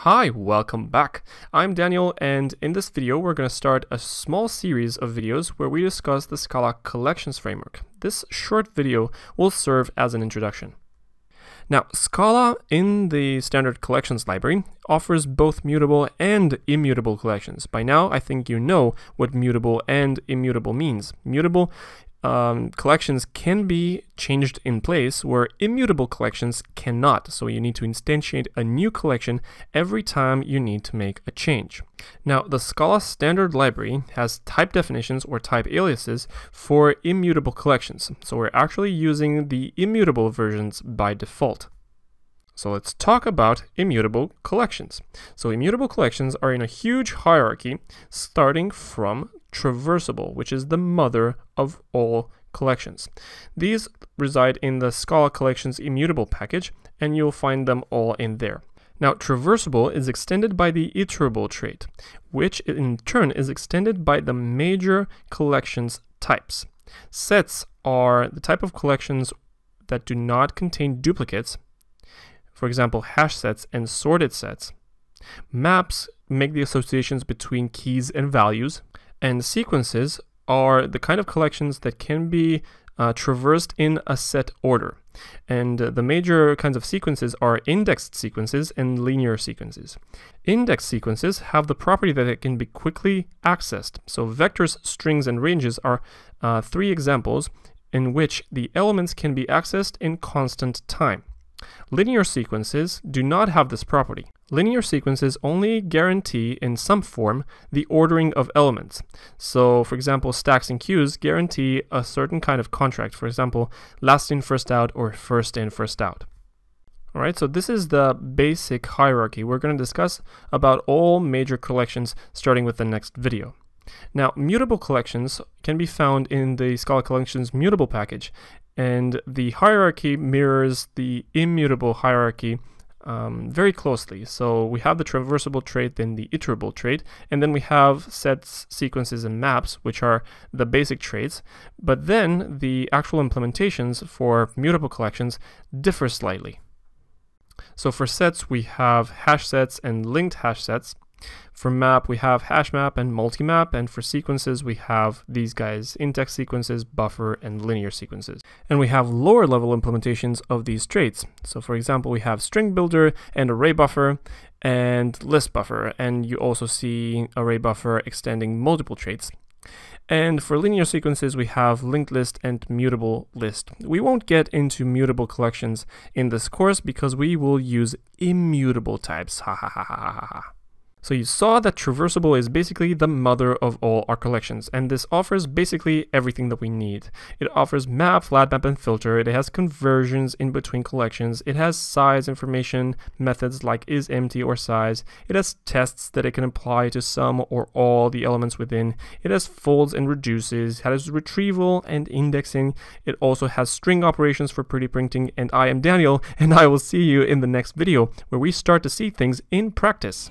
Hi, welcome back. I'm Daniel, and in this video we're going to start a small series of videos where we discuss the Scala collections framework. This short video will serve as an introduction. Now, Scala in the standard collections library offers both mutable and immutable collections. By now, I think you know what mutable and immutable means. Mutable collections can be changed in place, where immutable collections cannot. So you need to instantiate a new collection every time you need to make a change. Now, the Scala standard library has type definitions or type aliases for immutable collections. So we're actually using the immutable versions by default. So let's talk about immutable collections. So immutable collections are in a huge hierarchy starting from traversable, which is the mother of all collections. These reside in the Scala collections immutable package, and you'll find them all in there. Now, traversable is extended by the iterable trait, which in turn is extended by the major collections types. Sets are the type of collections that do not contain duplicates. For example, hash sets and sorted sets. Maps make the associations between keys and values. And sequences are the kind of collections that can be traversed in a set order. And the major kinds of sequences are indexed sequences and linear sequences. Indexed sequences have the property that it can be quickly accessed. So vectors, strings, and ranges are three examples in which the elements can be accessed in constant time. Linear sequences do not have this property. Linear sequences only guarantee, in some form, the ordering of elements. So, for example, stacks and queues guarantee a certain kind of contract. For example, last in, first out, or first in, first out. Alright, so this is the basic hierarchy. We're going to discuss about all major collections starting with the next video. Now, mutable collections can be found in the Scala collections mutable package, and the hierarchy mirrors the immutable hierarchy very closely. So we have the traversable trait, then the iterable trait, and then we have sets, sequences, and maps, which are the basic traits. But then the actual implementations for mutable collections differ slightly. So for sets, we have hash sets and linked hash sets. For map, we have hash map and multi-map, and for sequences, we have these guys: index sequences, buffer, and linear sequences. And we have lower level implementations of these traits. So for example, we have string builder and array buffer and list buffer, and you also see array buffer extending multiple traits. And for linear sequences, we have linked list and mutable list. We won't get into mutable collections in this course because we will use immutable types. Ha ha ha ha ha ha. So you saw that traversable is basically the mother of all our collections, and this offers basically everything that we need. It offers map, flat map, and filter. It has conversions in between collections. It has size information methods like isEmpty or size. It has tests that it can apply to some or all the elements within. It has folds and reduces. It has retrieval and indexing. It also has string operations for pretty printing. And I am Daniel, and I will see you in the next video where we start to see things in practice.